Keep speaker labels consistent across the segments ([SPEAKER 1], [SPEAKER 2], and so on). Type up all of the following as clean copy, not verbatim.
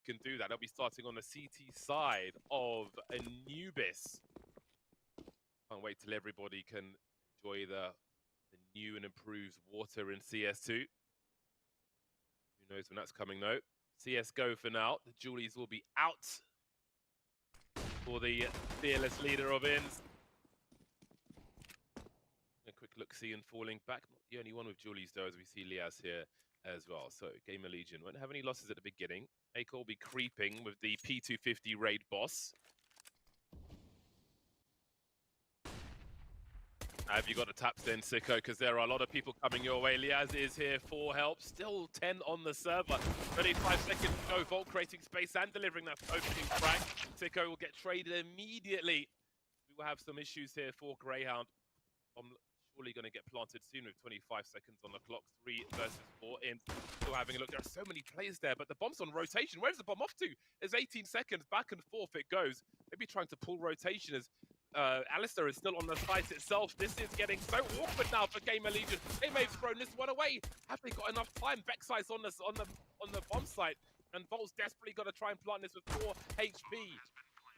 [SPEAKER 1] can do that. They'll be starting on the CT side of Anubis. Can't wait till everybody can enjoy the new and improved water in CS2. Who knows when that's coming though. CSGO for now. The Julies will be out for the fearless leader of INS. A quick look-see and falling back. Not the only one with Julies though, as we see Liaz here as well. So GamerLegion won't have any losses at the beginning. Aiko will be creeping with the P250 raid boss. Have you got the taps then, Sicko? Because there are a lot of people coming your way. Liaz is here for help. Still 10 on the server. 35 seconds to go. Volt creating space and delivering that opening frag. Sicko will get traded immediately. We will have some issues here for Grayhound. I'm surely going to get planted soon with 25 seconds on the clock. 3 versus 4 in. Still having a look. There are so many players there, but the bomb's on rotation. Where's the bomb off to? There's 18 seconds. Back and forth it goes. Maybe trying to pull rotation as Alistair is still on the site itself. This is getting so awkward now for GamerLegion. They may have thrown this one away. Have they got enough time? Beckside's on the bomb site, and Volt's desperately got to try and plant this with 4 HP.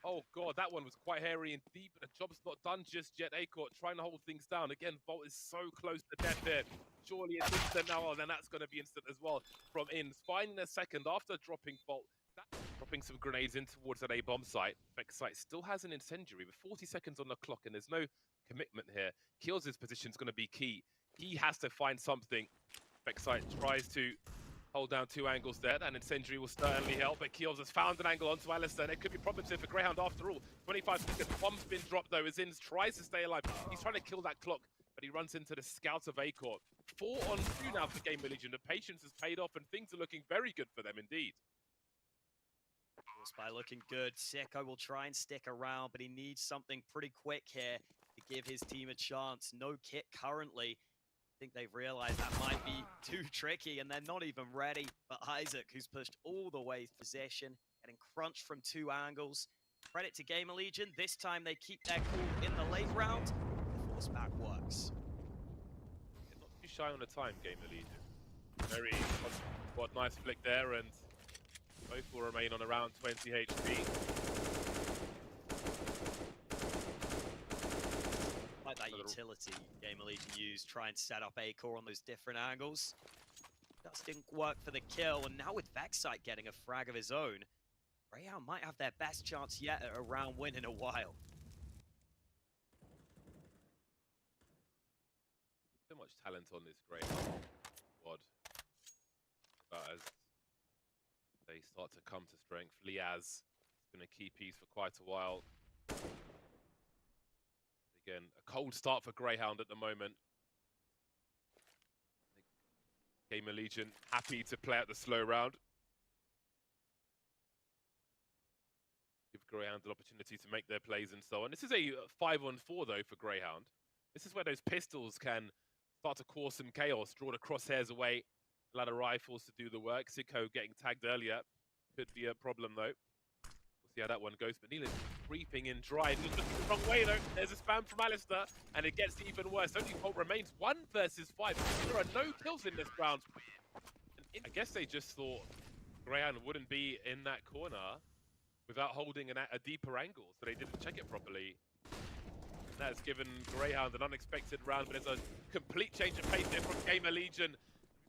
[SPEAKER 1] Oh god, that one was quite hairy and deep, but the job's not done just yet. Acourt trying to hold things down. Again, Volt is so close to death here. Surely it's instant now, and then that's going to be instant as well from INS. Finding a second after dropping Volt. Dropping some grenades in towards that A bomb site. Becksight still has an incendiary with 40 seconds on the clock, and there's no commitment here. Kills' position is going to be key. He has to find something. Becksight tries to hold down 2 angles there. That incendiary will certainly help, but Keels has found an angle onto Alistair. There could be problems here for Grayhound after all. 25 seconds. Bomb's been dropped though as INS tries to stay alive. He's trying to kill that clock, but he runs into the scout of Acourt. 4 on 2 now for GamerLegion. The patience has paid off, and things are looking very good for them indeed.
[SPEAKER 2] By looking good. Sicko will try and stick around, but he needs something pretty quick here to give his team a chance. No kit currently. I think they've realized that might be too tricky, and they're not even ready. But Isaac, who's pushed all the way to possession, getting crunched from 2 angles. Credit to GamerLegion. This time they keep their cool in the late round. The force back works.
[SPEAKER 1] Not too shy on the time, GamerLegion. Very what nice flick there, and both will remain on around 20 HP.
[SPEAKER 2] Like that utility GamerLegion used, try and set up Acourt on those different angles. Just didn't work for the kill, and now with Becksight getting a frag of his own, Grayhound might have their best chance yet at a round win in a while.
[SPEAKER 1] So much talent on this Grayhound squad. About as they start to come to strength. Liaz has been a key piece for quite a while. Again, a cold start for Grayhound at the moment. GamerLegion happy to play out the slow round. Give Grayhound an opportunity to make their plays and so on. This is a 5-on-4 though for Grayhound. This is where those pistols can start to cause some chaos, draw the crosshairs away. Allow the rifles to do the work. Sicko getting tagged earlier could be a problem though. We'll see how that one goes. But Nealon creeping in dry. He's looking the wrong way though. There's a spam from Alistair, and it gets even worse. Only Volt remains 1 versus 5. There are no kills in this round. I guess they just thought Grayhound wouldn't be in that corner without holding a deeper angle, so they didn't check it properly. That's given Grayhound an unexpected round, but there's a complete change of pace here from GamerLegion.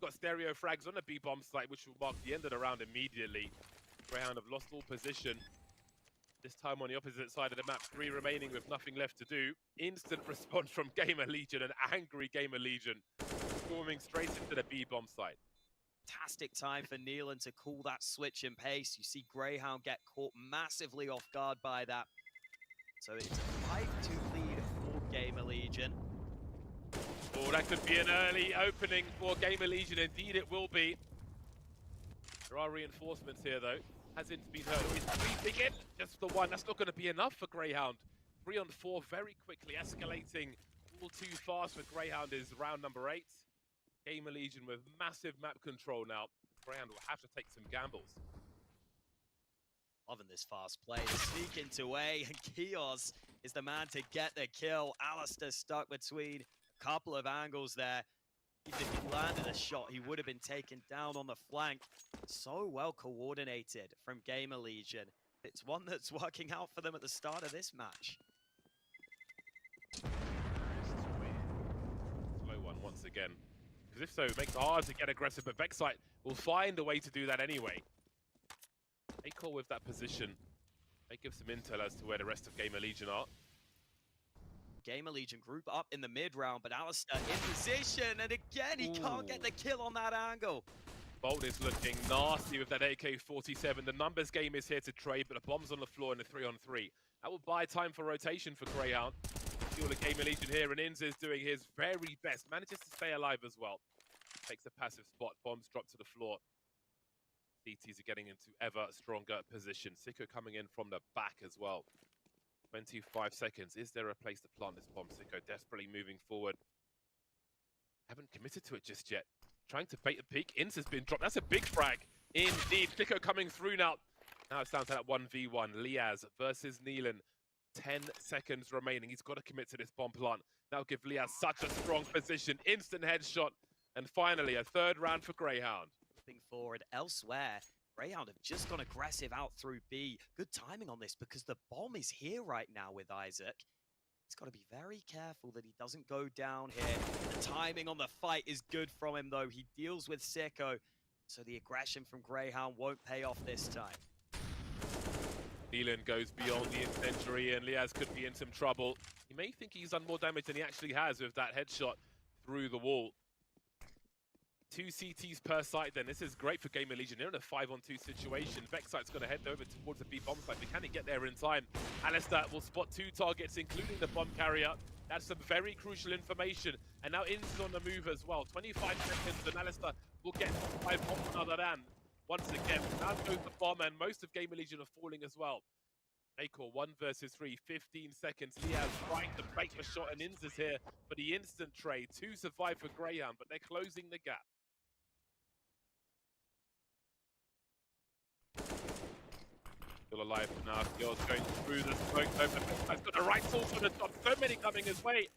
[SPEAKER 1] Got stereo frags on the B-bomb site, which will mark the end of the round immediately. Grayhound have lost all position. This time on the opposite side of the map, 3 remaining with nothing left to do. Instant response from GamerLegion, an angry GamerLegion, storming straight into the B-bomb site.
[SPEAKER 2] Fantastic time for Nealon to call that switch in pace. You see Grayhound get caught massively off guard by that. So it's a 5-2 lead for GamerLegion.
[SPEAKER 1] Oh, that could be an early opening for GamerLegion. Indeed, it will be. There are reinforcements here, though. Hasn't been heard. He's creeping in. Just the one. That's not going to be enough for Grayhound. 3-on-4 very quickly, escalating all too fast for Grayhound is round number 8. GamerLegion with massive map control now. Grayhound will have to take some gambles.
[SPEAKER 2] Loving this fast play. The sneak into A, and Kios is the man to get the kill. Alistair stuck between a couple of angles there. Even if he landed a shot, he would have been taken down on the flank. So well coordinated from GamerLegion. It's one that's working out for them at the start of this match.
[SPEAKER 1] Slow one once again. Because if so, it makes it hard to get aggressive, but Vexite will find a way to do that anyway. They call with that position. They give some intel as to where the rest of GamerLegion are.
[SPEAKER 2] GamerLegion group up in the mid round, but Alistair in position, and again, he can't get the kill on that angle.
[SPEAKER 1] Bolt is looking nasty with that AK-47. The numbers game is here to trade, but the bomb's on the floor in a 3-on-3. That will buy time for rotation for Grayhound. See all the GamerLegion here, and Inz is doing his very best. Manages to stay alive as well. Takes a passive spot. Bombs drop to the floor. CTs are getting into ever stronger position. Sicko coming in from the back as well. 25 seconds. Is there a place to plant this bomb? Sicko desperately moving forward. Haven't committed to it just yet. Trying to bait the peak. Inz has been dropped. That's a big frag. Indeed. Sicko coming through now. Now it's down to that 1v1. Liaz versus Neelan. 10 seconds remaining. He's got to commit to this bomb plant. That'll give Liaz such a strong position. Instant headshot. And finally, a third round for Grayhound.
[SPEAKER 2] Moving forward elsewhere. Grayhound have just gone aggressive out through B. Good timing on this because the bomb is here right now with Isaac. He's got to be very careful that he doesn't go down here. The timing on the fight is good from him, though. He deals with Sicko, so the aggression from Grayhound won't pay off this time.
[SPEAKER 1] Neelan goes beyond the incendiary, and Liaz could be in some trouble. He may think he's done more damage than he actually has with that headshot through the wall. 2 CTs per site then. This is great for GamerLegion. They're in a 5-on-2 situation. Vexite's going to head over towards the B bomb site, but can he get there in time? Alistair will spot 2 targets, including the bomb carrier. That's some very crucial information. And now Inz is on the move as well. 25 seconds, and Alistair will get 5 bombs another than. Once again, now goes the bomb, and most of GamerLegion are falling as well. Acor 1 versus 3, 15 seconds. Liaz trying to bait the shot, and Inz is here for the instant trade. 2 survive for Grayhound, but they're closing the gap. Still alive for now. Girls going through the smoke. He's got the right source on the top. So many coming his way.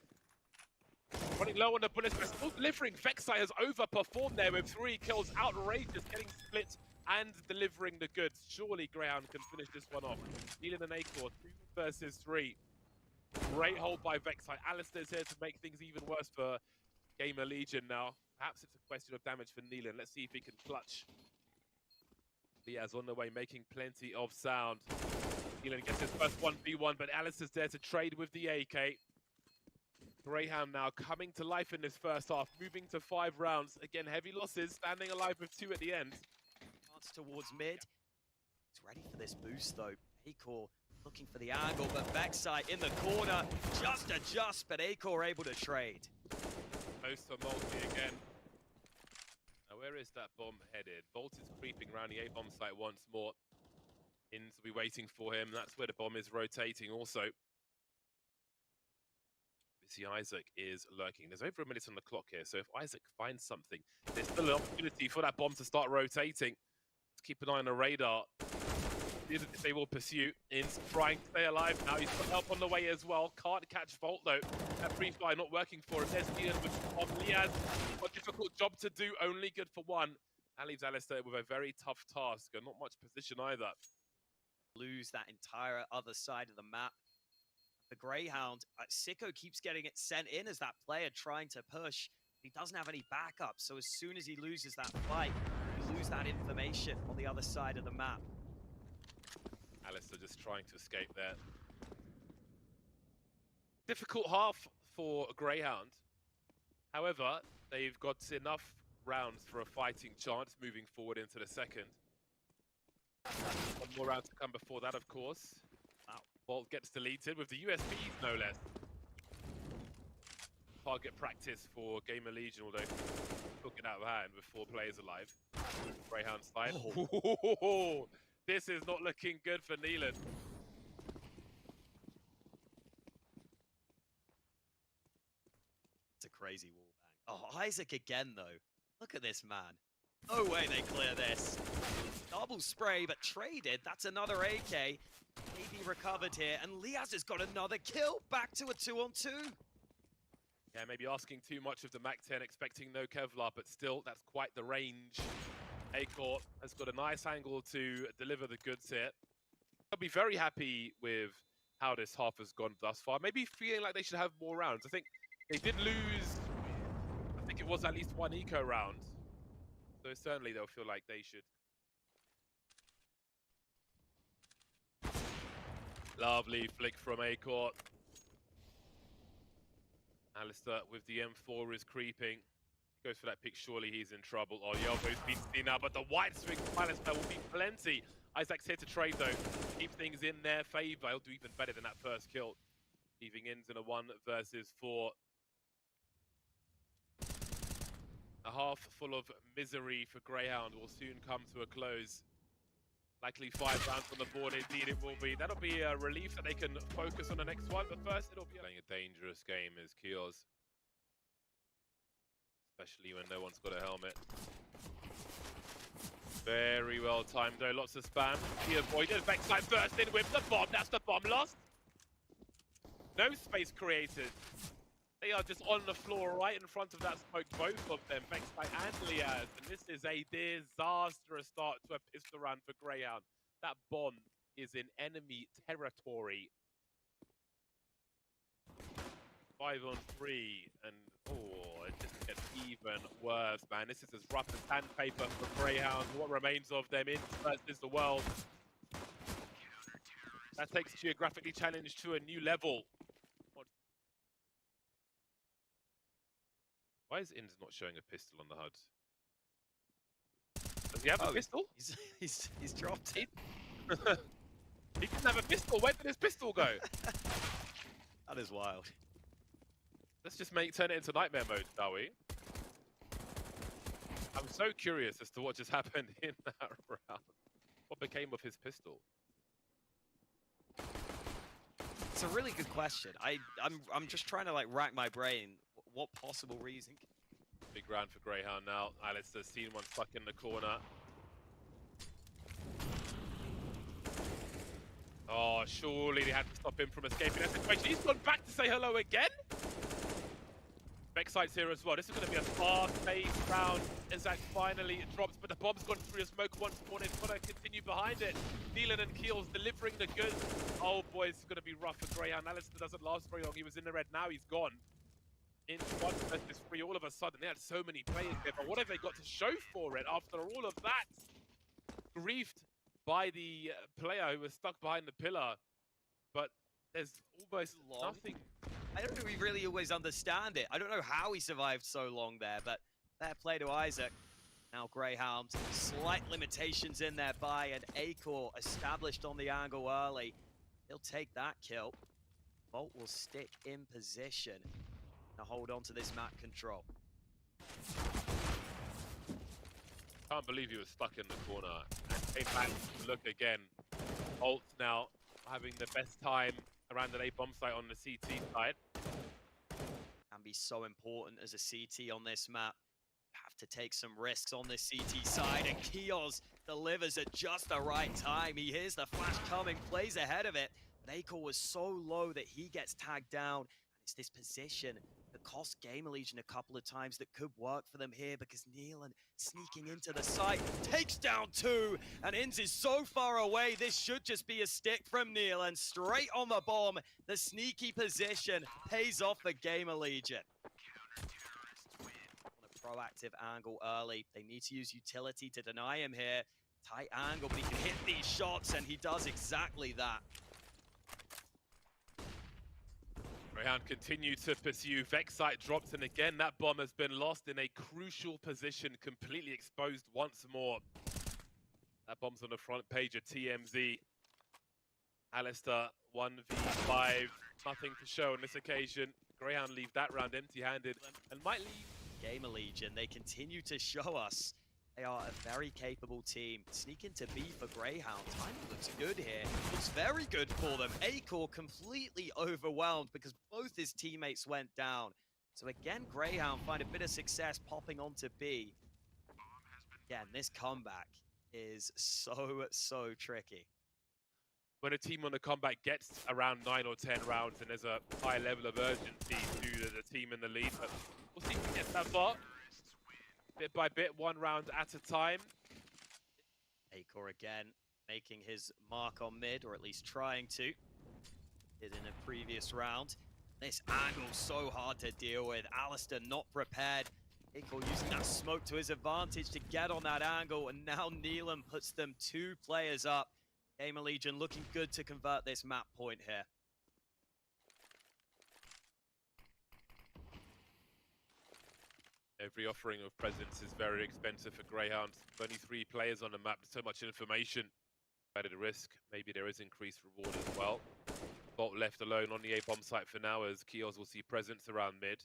[SPEAKER 1] Running low on the bullets, but still delivering. Vexite has overperformed there with 3 kills. Outrageous, getting split and delivering the goods. Surely Grayhound can finish this one off. Neelan and Acor, 2 versus 3. Great hold by Vexite. Alistair's here to make things even worse for GamerLegion now. Perhaps it's a question of damage for Neelan. Let's see if he can clutch. Liaz on the way, making plenty of sound. Neelan gets his first 1v1, but Alistair's there to trade with the AK. Grayhound now coming to life in this first half, moving to 5 rounds. Again, heavy losses, standing alive with 2 at the end.
[SPEAKER 2] Chance towards mid. He's ready for this boost, though. Acor looking for the angle, but Vexite in the corner. Just adjust, but Acor able to trade.
[SPEAKER 1] Close to multi again. Now, where is that bomb headed? Bolt is creeping around the A-bomb site once more. Inz will be waiting for him. That's where the bomb is rotating also. We see Isaac is lurking. There's over a minute on the clock here, so if Isaac finds something, there's still an opportunity for that bomb to start rotating. Let's keep an eye on the radar. If they will pursue. Inz trying to stay alive now. He's got help on the way as well. Can't catch Volt though. That free fly not working for him. There's Neelan with Bob. Liaz, a difficult job to do. Only good for 1. That leaves Alistair with a very tough task and not much position either.
[SPEAKER 2] Lose that entire other side of the map. The Grayhound, Sicko keeps getting it sent in as that player trying to push. He doesn't have any backup, so as soon as he loses that fight, you lose that information on the other side of the map.
[SPEAKER 1] Alistair just trying to escape there. Difficult half for Grayhound. However, they've got enough rounds for a fighting chance moving forward into the second. 1 more round to come before that, of course. Bolt gets deleted with the USBs, no less. Target practice for GamerLegion, although took it out of hand with 4 players alive. Grayhound slide. Oh. This is not looking good for Neelan.
[SPEAKER 2] It's a crazy wallbang. Oh, Isaac again, though. Look at this man. No way they clear this. Double spray, but traded. That's another AK. Maybe recovered here, and Liaz has got another kill. Back to a 2-on-2.
[SPEAKER 1] Yeah, maybe asking too much of the MAC-10, expecting no Kevlar, but still, that's quite the range. Acor has got a nice angle to deliver the goods here. I'll be very happy with how this half has gone thus far. Maybe feeling like they should have more rounds. I think they did lose, I think it was at least one eco round. So certainly they'll feel like they should. Lovely flick from Acor. Alistair with the M4 is creeping. Goes for that pick, surely he's in trouble. Oh, the elbow's been seen now, but the wide swing from Alistair will be plenty. Isaac's here to trade though. Keep things in their favor. He'll do even better than that first kill. Leaving ends in a 1 versus 4. A half full of misery for Grayhound will soon come to a close. Likely 5 rounds on the board, indeed it will be. That'll be a relief that they can focus on the next one, but first it'll be playing a dangerous game as Kios. Especially when no one's got a helmet. Very well timed though, lots of spam. He avoided, Vexite burst in with the bomb, that's the bomb lost. No space created. They are just on the floor right in front of that smoke, both of them, Vexite and Liaz. And this is a disastrous start to a pistol round for Grayhound. That bomb is in enemy territory. 5 on 3, and oh, it just gets even worse, man. This is as rough as sandpaper for Grayhound. What remains of them in versus the world. That takes Geographically Challenged to a new level. Why is Inns not showing a pistol on the HUD? Does he have a pistol?
[SPEAKER 2] He's dropped it.
[SPEAKER 1] He didn't have a pistol. Where did his pistol go?
[SPEAKER 2] That is wild.
[SPEAKER 1] Let's just turn it into nightmare mode, shall we? I'm so curious as to what just happened in that round. What became of his pistol?
[SPEAKER 2] It's a really good question. I'm just trying to like rack my brain. What possible reason?
[SPEAKER 1] Big round for Grayhound now. Alistair's seen one stuck in the corner. Oh, surely they had to stop him from escaping that situation. He's gone back to say hello again. Vexite's here as well. This is going to be a fast-paced round. Isaac finally drops, but the bomb's gone through a smoke once more. They've got to continue behind it. Nealon and Keels delivering the goods. Oh boy, it's going to be rough for Grayhound. Alistair doesn't last very long. He was in the red. Now he's gone. In 1 versus 3, all of a sudden, they had so many players there, but what have they got to show for it after all of that? Griefed by the player who was stuck behind the pillar, but there's almost nothing.
[SPEAKER 2] I don't know if we really always understand it. I don't know how he survived so long there, but fair play to Isaac. Now Grayhound, slight limitations in their buy, and Acor established on the angle early. He'll take that kill. Volt will stick in position. Now hold on to this map control.
[SPEAKER 1] Can't believe he was stuck in the corner and came back to look again. Alt now having the best time around an A bomb site on the CT side.
[SPEAKER 2] Can be so important as a CT on this map. Have to take some risks on this CT side, and Kios delivers at just the right time. He hears the flash coming, plays ahead of it, but Acor was so low that he gets tagged down. It's this position that cost GamerLegion a couple of times that could work for them here, because Nealon sneaking into the site takes down 2, and Inns is so far away. This should just be a stick from Nealon straight on the bomb. The sneaky position pays off for GamerLegion. On a proactive angle early. They need to use utility to deny him here. Tight angle, but he can hit these shots, and he does exactly that.
[SPEAKER 1] Grayhound continue to pursue. Vexite drops, and again that bomb has been lost in a crucial position, completely exposed once more. That bomb's on the front page of TMZ. Alistair 1v5, nothing to show on this occasion. Grayhound leave that round empty-handed and might leave.
[SPEAKER 2] GamerLegion, they continue to show us they are a very capable team. Sneak into B for Grayhound. Timing looks good here. Looks very good for them. Acor completely overwhelmed because both his teammates went down. So again, Grayhound find a bit of success popping onto B. Again, this comeback is so tricky.
[SPEAKER 1] when a team on the comeback gets around 9 or 10 rounds and there's a high level of urgency to the team in the lead. But we'll see if he gets that far. Bit by bit, 1 round at a time.
[SPEAKER 2] Acor again making his mark on mid, or at least trying to. Did in a previous round. This angle's so hard to deal with. Alistair not prepared. Acor using that smoke to his advantage to get on that angle, and now Neelan puts them 2 players up. GamerLegion looking good to convert this map point here.
[SPEAKER 1] Every offering of presence is very expensive for Greyhound. Only 3 players on the map, so much information. Added risk, maybe there is increased reward as well. Bolt left alone on the A-bomb site for now, as Kios will see presence around mid.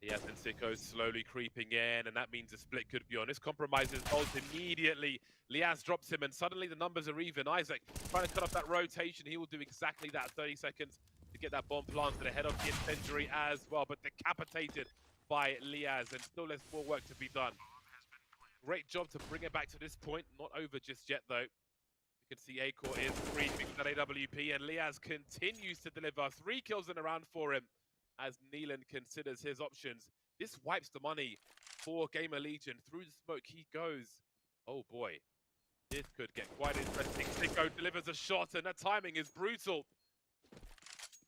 [SPEAKER 1] Liaz and Sicko slowly creeping in, and that means a split could be on. This compromises Bolt immediately. Liaz drops him, and suddenly the numbers are even. Isaac trying to cut off that rotation. He will do exactly that. 30 seconds to get that bomb planted ahead of the incendiary as well, but decapitated by Liaz, and still there's more work to be done. Great job to bring it back to this point. Not over just yet, though. You can see Acor is creeping that AWP, and Liaz continues to deliver 3 kills in a round for him as Neelan considers his options. This wipes the money for GamerLegion. Through the smoke he goes. Oh boy, this could get quite interesting. Sicko delivers a shot, and that timing is brutal.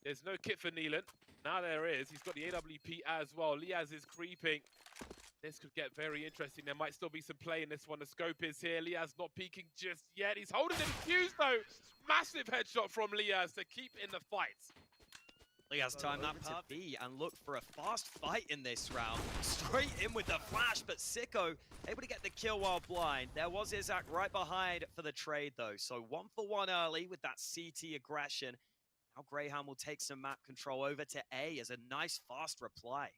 [SPEAKER 1] There's no kit for Neelan. Now there is. He's got the AWP as well. Liaz is creeping. This could get very interesting. There might still be some play in this one. The scope is here. Liaz not peeking just yet. He's holding the defuse though. Massive headshot from Liaz to keep in the fight.
[SPEAKER 2] Liaz time that to B and look for a fast fight in this round. Straight in with the flash, but Sicko able to get the kill while blind. There was Isaac right behind for the trade though. So 1 for 1 early with that CT aggression. Now Grayhound will take some map control over to A as a nice fast reply.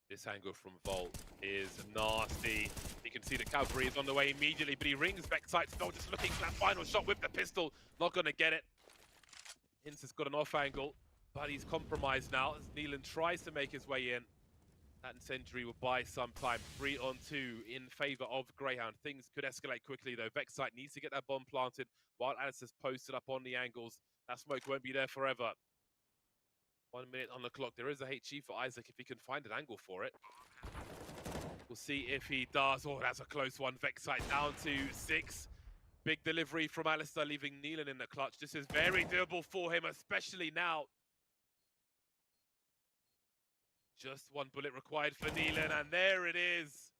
[SPEAKER 1] This angle from Volt is nasty. You can see the cavalry is on the way immediately, but he rings Vexite still just looking for that final shot with the pistol. Not going to get it. Ince has got an off angle, but he's compromised now as Neelan tries to make his way in. That incendiary will buy some time. 3 on 2 in favor of Greyhound. Things could escalate quickly though. Vexite needs to get that bomb planted while Alistair's posted up on the angles. That smoke won't be there forever. 1 minute on the clock. There is a HE for Isaac if he can find an angle for it. We'll see if he does. Oh, that's a close one. Vexite down to 6. Big delivery from Alistair, leaving Neelan in the clutch. This is very doable for him, especially now. Just 1 bullet required for Neelan, and there it is.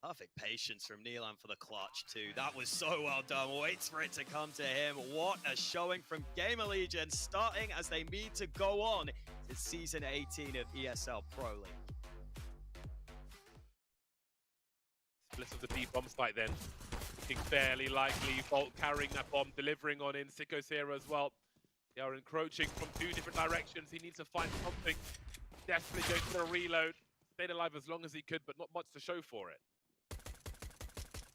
[SPEAKER 2] Perfect patience from Neelan for the clutch too. That was so well done. Waits for it to come to him. What a showing from GamerLegion, starting as they need to go on to Season 18 of ESL Pro League.
[SPEAKER 1] Split of the B bomb site then. Looking fairly likely. Volt carrying that bomb, delivering on in. Sicko's here as well. They are encroaching from 2 different directions. He needs to find something. Definitely going for a reload. Stayed alive as long as he could, but not much to show for it.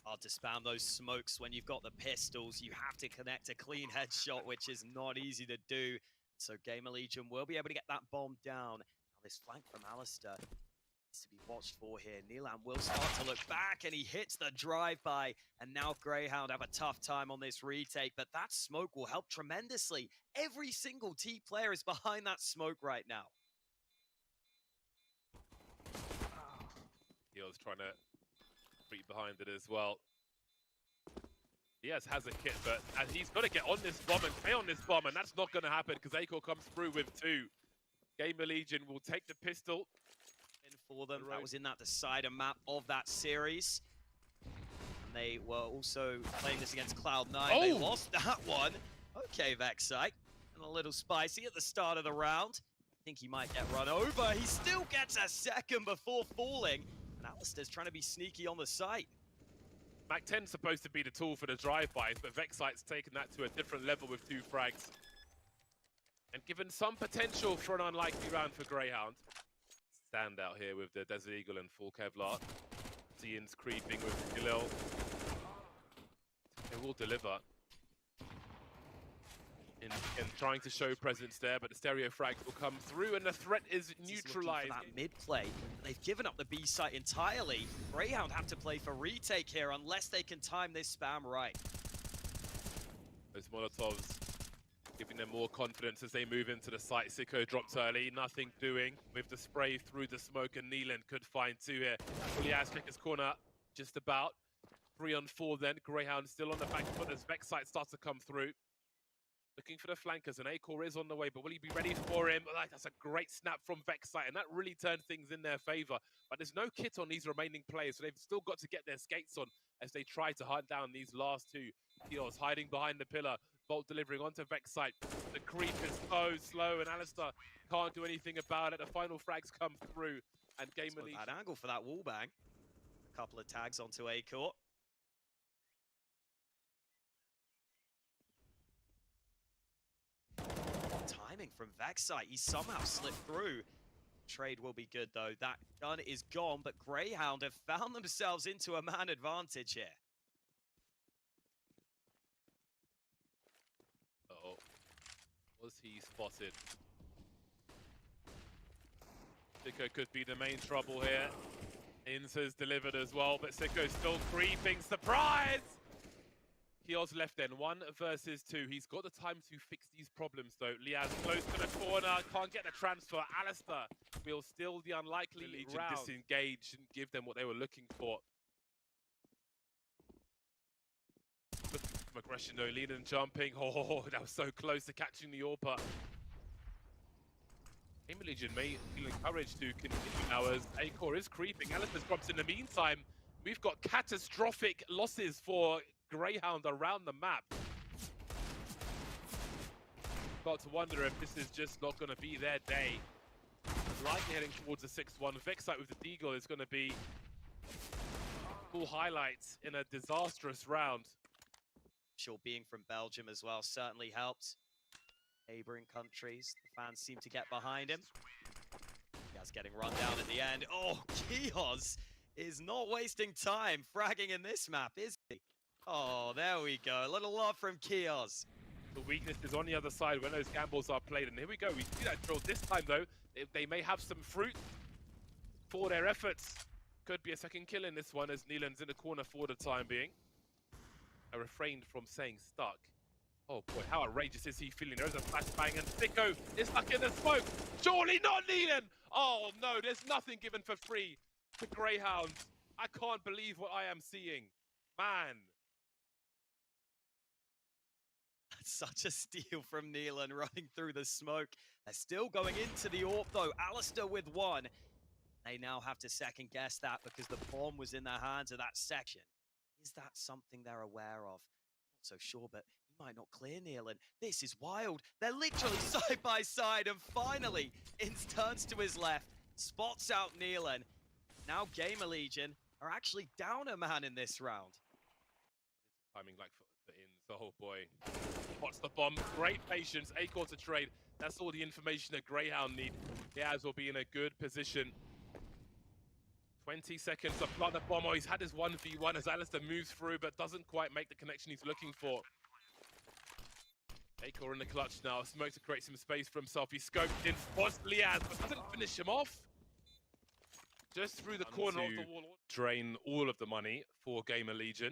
[SPEAKER 2] Hard to spam those smokes when you've got the pistols. You have to connect a clean headshot, which is not easy to do. So GamerLegion will be able to get that bomb down. Now this flank from Alistair needs to be watched for here. Neelan will start to look back, and he hits the drive-by. And now Greyhound have a tough time on this retake, but that smoke will help tremendously. Every single T player is behind that smoke right now.
[SPEAKER 1] He was trying to creep behind it as well. Diaz has a kit, but he's got to get on this bomb and stay on this bomb, and that's not going to happen because Acor comes through with 2. GamerLegion will take the pistol.
[SPEAKER 2] In for them, that was in that decider map of that series. And they were also playing this against Cloud9. Oh! They lost that one. Okay, Vexite. And a little spicy at the start of the round. I think he might get run over. He still gets a second before falling. And Alistair's trying to be sneaky on the site.
[SPEAKER 1] Mac 10's supposed to be the tool for the drive-bys, but Vexite's taken that to a different level with 2 frags. And given some potential for an unlikely round for Greyhound. Stand out here with the Desert Eagle and full Kevlar. Ian's creeping with Galil. They will deliver. in trying to show presence there, but the stereo frag will come through and the threat is neutralized.
[SPEAKER 2] For that mid play, they've given up the B site entirely. Grayhound have to play for retake here unless they can time this spam right.
[SPEAKER 1] Those Molotovs giving them more confidence as they move into the site. Sicko drops early, nothing doing with the spray through the smoke, and Neelan could find two here. Ulias check his corner, just about. 3 on 4 then. Grayhound still on the back foot as Vex site starts to come through. Looking for the flankers, and Acor is on the way, but will he be ready for him? That's a great snap from Vex site, and that really turned things in their favor. But there's no kit on these remaining players, so they've still got to get their skates on as they try to hunt down these last two. Kios hiding behind the pillar, Bolt delivering onto Vex site. The creep is so slow, and Alistair can't do anything about it. The final frags come through, and GamerLegion.
[SPEAKER 2] Bad angle for that wall bang. A couple of tags onto Acor. Timing from Vex site, he somehow slipped through. Trade will be good though. That gun is gone, but Grayhound have found themselves into a man advantage here.
[SPEAKER 1] Uh-oh. Was he spotted? Sicko could be the main trouble here. Insa's delivered as well, but Sicko's still creeping. Surprise! Kios left then, 1 versus 2. He's got the time to fix these problems though. Liaz close to the corner, can't get the transfer. Alistair will still the unlikely Legion disengage and give them what they were looking for. Looking for some aggression though, Leland jumping. Oh, that was so close to catching the AWP. GamerLegion may feel encouraged to continue now as Acor is creeping. Alistair drops in the meantime. We've got catastrophic losses for Grayhound around the map. Got to wonder if this is just not going to be their day. Likely heading towards a 6-1. Vex site with the Deagle is going to be full highlights in a disastrous round.
[SPEAKER 2] Sure, being from Belgium as well certainly helps. Neighboring countries, the fans seem to get behind him. He's getting run down at the end. Oh, Kios is not wasting time fragging in this map, is he? Oh, there we go. A little love from Kios.
[SPEAKER 1] The weakness is on the other side when those gambles are played. And here we go. We see that drill this time, though. They may have some fruit for their efforts. Could be a second kill in this one as Neelan's in the corner for the time being. I refrained from saying stuck. Oh boy, how outrageous is he feeling? There's a flashbang and Sicko is stuck in the smoke. Surely not Neelan! Oh no, there's nothing given for free to Grayhound. I can't believe what I am seeing. Man.
[SPEAKER 2] Such a steal from Neelan running through the smoke. They're still going into the AWP though. Alistair with 1. They now have to second guess that because the bomb was in the hands of that section. Is that something they're aware of? Not so sure, but he might not clear Neelan. This is wild. They're literally side by side, and finally, Ince turns to his left, spots out Neelan. Now GamerLegion are actually down a man in this round.
[SPEAKER 1] Timing like for Ince, oh boy. Spots the bomb, great patience, Acor to trade. That's all the information that Grayhound need. Diaz will be in a good position. 20 seconds to plant the bomb. Oh, he's had his 1v1 as Alistair moves through, but doesn't quite make the connection he's looking for. Acor in the clutch now. Smoke to create some space for himself. He scoped in, spots Liaz, but doesn't finish him off. Just through the corner of the wall. Drain all of the money for GamerLegion.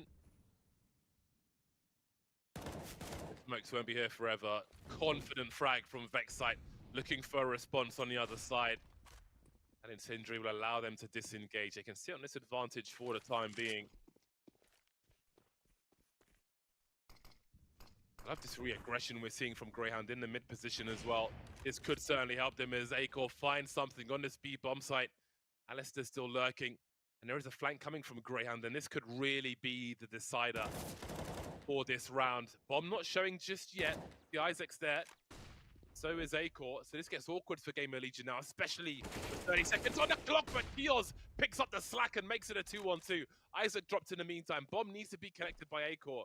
[SPEAKER 1] Smokes won't be here forever. Confident frag from Vex site, looking for a response on the other side. And Incendiary will allow them to disengage. They can sit on this advantage for the time being. I love this re-aggression we're seeing from Grayhound in the mid position as well. This could certainly help them as Acor finds something on this B bomb site. Alistair's still lurking. And there is a flank coming from Grayhound, and this could really be the decider for this round. Bomb not showing just yet. The Isaac's there. So is Acor. So this gets awkward for GamerLegion now, especially with 30 seconds on the clock, but Kios picks up the slack and makes it a 2-on-2. Isaac dropped in the meantime. Bomb needs to be connected by Acor.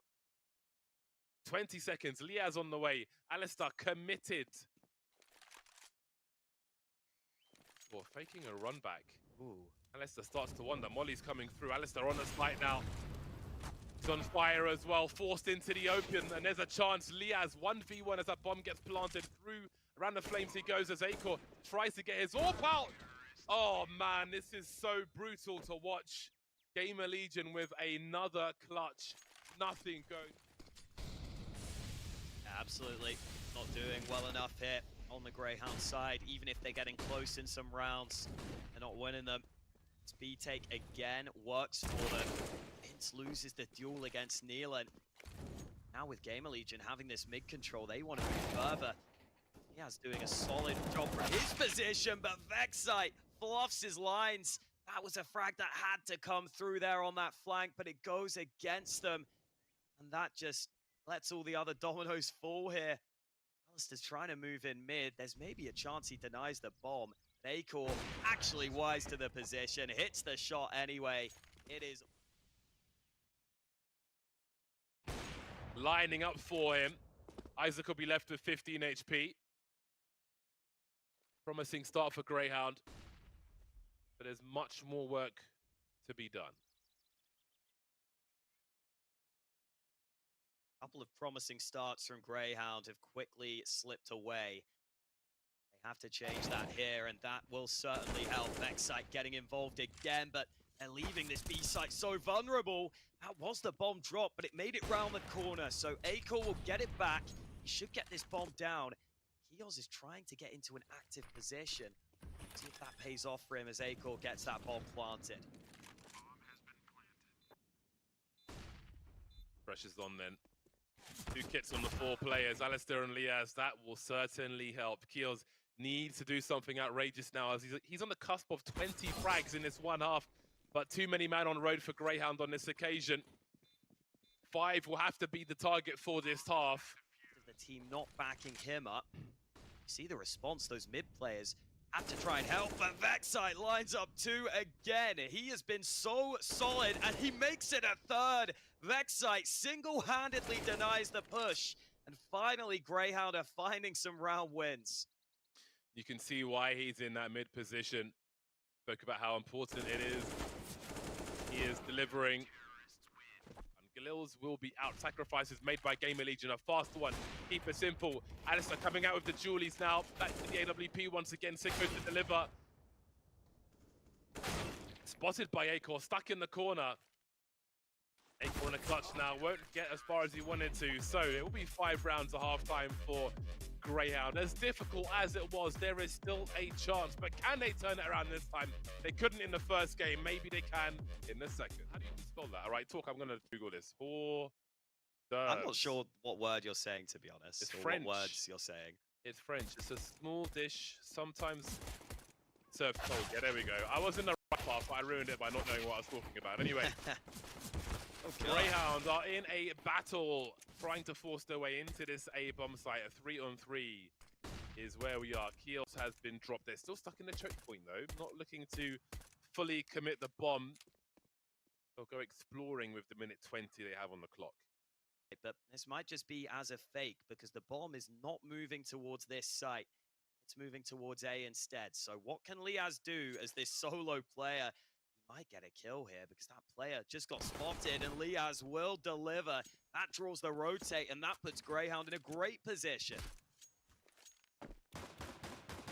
[SPEAKER 1] 20 seconds. Liaz on the way. Alistair committed. Oh, faking a run back. Ooh. Alistair starts to wonder. Molly's coming through. Alistair on the site now. He's on fire as well, forced into the open, and there's a chance. Liaz 1v1 as that bomb gets planted through. Around the flames he goes as Acor tries to get his AWP out. Oh man, this is so brutal to watch. GamerLegion with another clutch. Nothing goes.
[SPEAKER 2] Absolutely not doing well enough here on the Grayhound side. Even if they're getting close in some rounds, they're not winning them. Speed take again works for them. Vince loses the duel against Neelan. Now with GamerLegion having this mid control, they want to move further. He's doing a solid job from his position, but Vexite fluffs his lines. That was a frag that had to come through there on that flank, but it goes against them. And that just lets all the other dominoes fall here. Alistair's trying to move in mid. There's maybe a chance he denies the bomb. Acor actually wise to the position, hits the shot anyway. It is
[SPEAKER 1] lining up for him. Isaac will be left with 15 HP. Promising start for Grayhound, but there's much more work to be done.
[SPEAKER 2] A couple of promising starts from Grayhound have quickly slipped away. They have to change that here, and that will certainly help. Vexite getting involved again, but they're leaving this B site so vulnerable. That was the bomb drop, but it made it round the corner, so Acor will get it back. He should get this bomb down. Kios is trying to get into an active position. See if that pays off for him as Acor gets that bomb planted.
[SPEAKER 1] Pressure's on then. 2 kits on the 4 players, Alistair and Liaz. That will certainly help. Kios needs to do something outrageous now as he's on the cusp of 20 frags in this one half, but too many men on road for Grayhound on this occasion. 5 will have to be the target for this half.
[SPEAKER 2] The team not backing him up. See the response, those mid players have to try and help, but Vexite lines up 2 again. He has been so solid, and he makes it a 3rd. Vexite single-handedly denies the push, and finally Grayhound are finding some round wins.
[SPEAKER 1] You can see why he's in that mid position. Spoke about how important it is. He is delivering. Galils will be out. Sacrifices made by GamerLegion, a fast one. Keep it simple. Alistair coming out with the Julies now. Back to the AWP once again. Sicko to deliver. Spotted by Acor, stuck in the corner. Acor in a clutch now. Won't get as far as he wanted to. So it will be 5 rounds at halftime for Grayhound. As difficult as it was, there is still a chance. But can they turn it around this time? They couldn't in the first game. Maybe they can in the second. How do you spell that? All right, talk. I'm going to Google this.
[SPEAKER 2] I'm not sure what word you're saying, to be honest.
[SPEAKER 1] It's
[SPEAKER 2] or
[SPEAKER 1] French.
[SPEAKER 2] What words you're saying.
[SPEAKER 1] It's French. It's a small dish, sometimes served cold. Yeah, there we go. I was in the right path, but I ruined it by not knowing what I was talking about. Anyway.
[SPEAKER 2] Okay.
[SPEAKER 1] Grayhound are in a battle, trying to force their way into this A bomb site. A 3-on-3 is where we are. Kios has been dropped. They're still stuck in the choke point, though. Not looking to fully commit the bomb. They'll go exploring with the minute 20 they have on the clock.
[SPEAKER 2] But this might just be as a fake, because the bomb is not moving towards this site. It's moving towards A instead. So what can Liaz do as this solo player? Might get a kill here because that player just got spotted, and Liaz will deliver. That draws the rotate, and that puts Grayhound in a great position.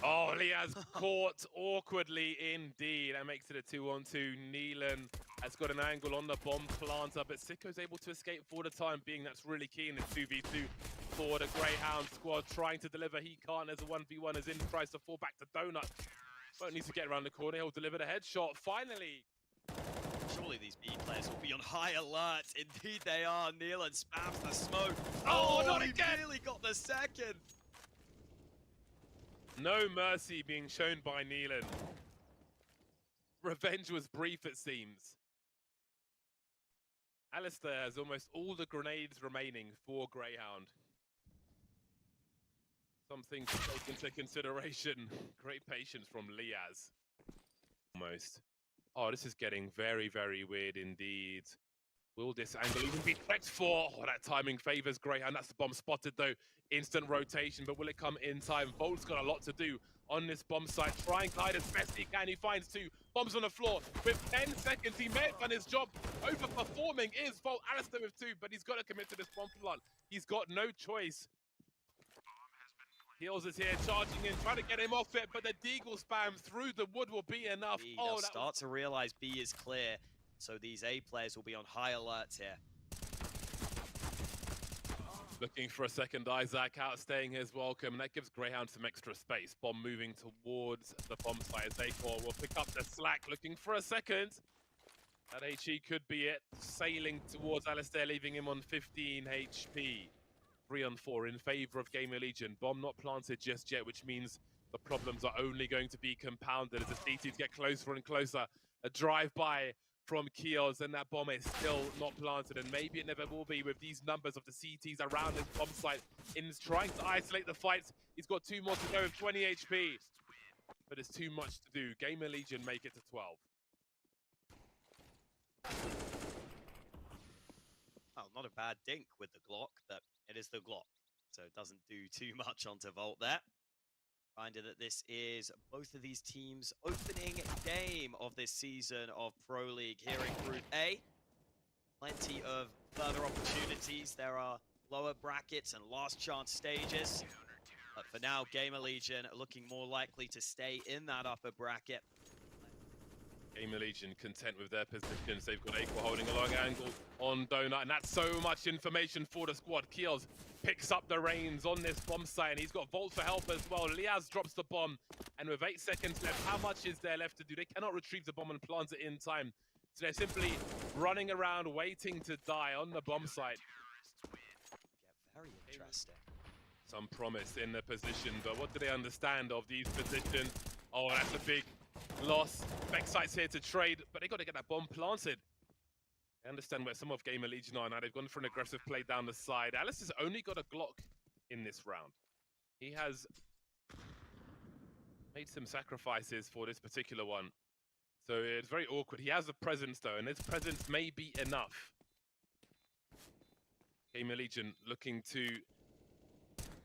[SPEAKER 1] Oh, Liaz caught awkwardly indeed. That makes it a 2-on-2. Neelan has got an angle on the bomb planter, but Sicko's able to escape for the time being. That's really key in this 2v2 for the Grayhound squad. Trying to deliver, he can't as a 1v1 as in, tries to fall back to Donut. Won't need to get around the corner, he'll deliver the headshot. Finally!
[SPEAKER 2] Surely these B players will be on high alert. Indeed they are. Neelan spams the smoke.
[SPEAKER 1] Oh, not again!
[SPEAKER 2] He nearly got the second.
[SPEAKER 1] No mercy being shown by Neelan. Revenge was brief, it seems. Alistair has almost all the grenades remaining for Grayhound. Something to take into consideration. Great patience from Liaz. Almost. Oh, this is getting very, very weird indeed. Will this angle even be checked for? Oh, that timing favors Grayhound. That's the bomb spotted though. Instant rotation, but will it come in time? Volt's got a lot to do on this bomb site. Try and glide as best he can. He finds 2. Bombs on the floor. With 10 seconds, he may have done his job. Overperforming is Volt. Alistair with 2, but he's got to commit to this bomb plant. He's got no choice. Heels is here, charging in, trying to get him off it, but the Deagle spam through the wood will be enough.
[SPEAKER 2] They'll start to realize B is clear, so these A players will be on high alert here.
[SPEAKER 1] Looking for a second Isaac, outstaying his welcome, and that gives Grayhound some extra space. Bomb moving towards the bomb site as A4 will pick up the slack, looking for a second. That HE could be it, sailing towards Alistair, leaving him on 15 HP. 3 on 4 in favor of GamerLegion. Bomb not planted just yet, which means the problems are only going to be compounded as the CTs get closer and closer. A drive-by from Kios, and that bomb is still not planted, and maybe it never will be with these numbers of the CTs around this bomb site. In trying to isolate the fight, he's got 2 more to go with 20 HP. But it's too much to do. GamerLegion make it to 12.
[SPEAKER 2] Oh, not a bad dink with the Glock, but it is the Glock, so it doesn't do too much onto Volt there. Reminder that this is both of these teams' opening game of this season of Pro League here in Group A. Plenty of further opportunities. There are lower brackets and last chance stages. But for now, GamerLegion are looking more likely to stay in that upper bracket.
[SPEAKER 1] GamerLegion content with their positions. They've got Aqua holding a long angle on Donut, and that's so much information for the squad. Kiels picks up the reins on this bomb site, and he's got Volt for help as well. Liaz drops the bomb, and with 8 seconds left, how much is there left to do? They cannot retrieve the bomb and plant it in time. So they're simply running around, waiting to die on the bomb site.
[SPEAKER 2] Get very interesting.
[SPEAKER 1] Some promise in the position, but what do they understand of these positions? Oh, that's a big loss. Backside's here to trade, but they got to get that bomb planted. I understand where some of GamerLegion are now. They've gone for an aggressive play down the side. Alice has only got a Glock in this round. He has made some sacrifices for this particular one. So it's very awkward. He has a presence though, and his presence may be enough. GamerLegion looking to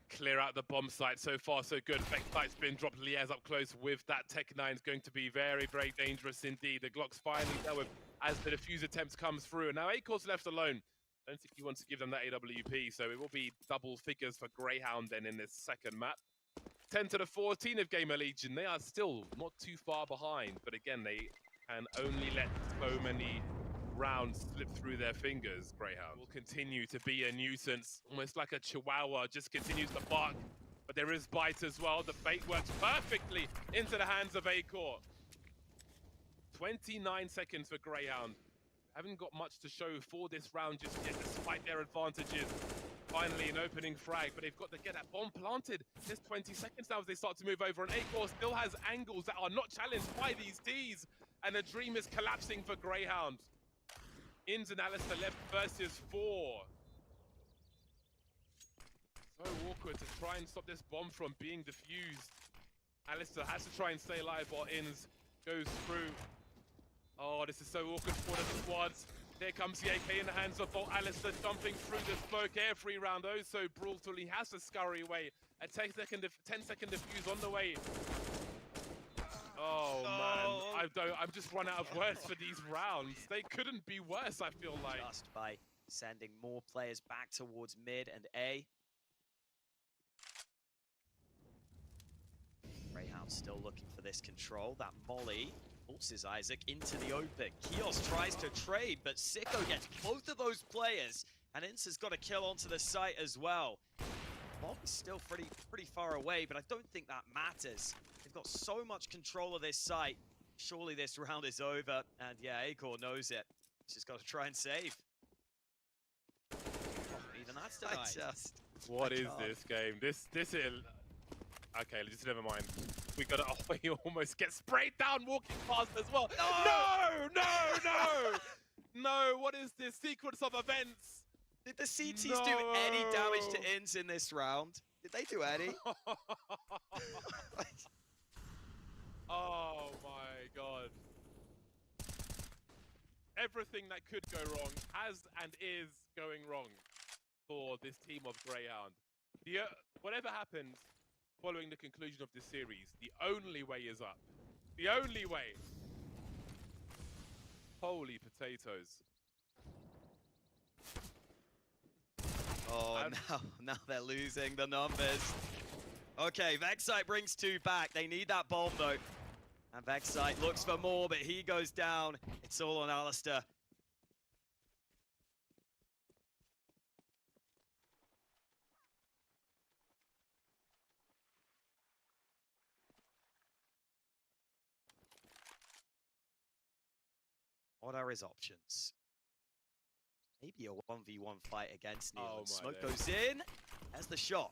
[SPEAKER 1] clear out the bomb site. So far, so good. Backside's been dropped. Liaz up close with that Tech-9 is going to be very, very dangerous indeed. The Glock's finally dealt with as the defuse attempts comes through. And now Acor's left alone. I don't think he wants to give them that AWP, so it will be double figures for Grayhound then in this second map. 10 to the 14 of GamerLegion. They are still not too far behind, but again, they can only let so many rounds slip through their fingers. Grayhound will continue to be a nuisance, almost like a chihuahua, just continues to bark. But there is bite as well. The bait works perfectly into the hands of Acor. 29 seconds for Grayhound. Haven't got much to show for this round just yet, despite their advantages. Finally, an opening frag, but they've got to get that bomb planted. Just 20 seconds now as they start to move over, and Acor still has angles that are not challenged by these Ds, and the dream is collapsing for Grayhound. Ins and Alistair left versus 4. So awkward to try and stop this bomb from being defused. Alistair has to try and stay alive while Ins goes through. Oh, this is so awkward for the squads. Here comes the AK in the hands of Volt. Alistair jumping through the smoke. Air free round, oh so brutal. He has to scurry away. A 10-second defuse on the way. Oh man, I'm just run out of words for these rounds. They couldn't be worse, I feel like.
[SPEAKER 2] Just by sending more players back towards mid and A. Grayhound still looking for this control. That molly forces Isaac into the open. Kios tries to trade, but Sicko gets both of those players, and Ince has got a kill onto the site as well. Bomb is still pretty far away, but I don't think that matters. They've got so much control of this site. Surely this round is over, and yeah, Acor knows it. He's just got to try and save. Oh, even that's denied.
[SPEAKER 1] What is this game? This is... Okay, just never mind. We got it. Oh, he almost gets sprayed down walking past as well. No! No, what is this sequence of events?
[SPEAKER 2] Did the CTs do any damage to Inns in this round? Did they do any?
[SPEAKER 1] Oh my god. Everything that could go wrong has and is going wrong for this team of Grayhound. Whatever happens following the conclusion of this series, the only way is up. The only way. holy potatoes.
[SPEAKER 2] Oh, now they're losing the numbers. Okay, Vexite brings 2 back. They need that bomb, though. And Vexite looks for more, but he goes down. It's all on Alistair. What are his options? Maybe a 1v1 fight against Neil.
[SPEAKER 1] Oh,
[SPEAKER 2] And
[SPEAKER 1] my
[SPEAKER 2] smoke
[SPEAKER 1] days.
[SPEAKER 2] goes in. There's the shot.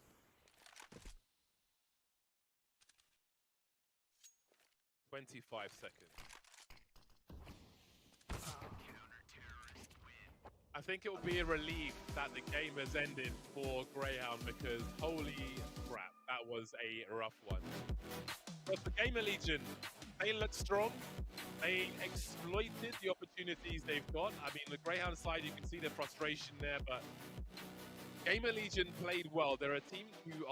[SPEAKER 1] 25 seconds. I think it will be a relief that the game has ended for Grayhound because holy crap, that was a rough one. But for GamerLegion, they look strong. They exploited the opportunities they've got. I mean, the Grayhound side, you can see the frustration there, but GamerLegion played well. They're a team who are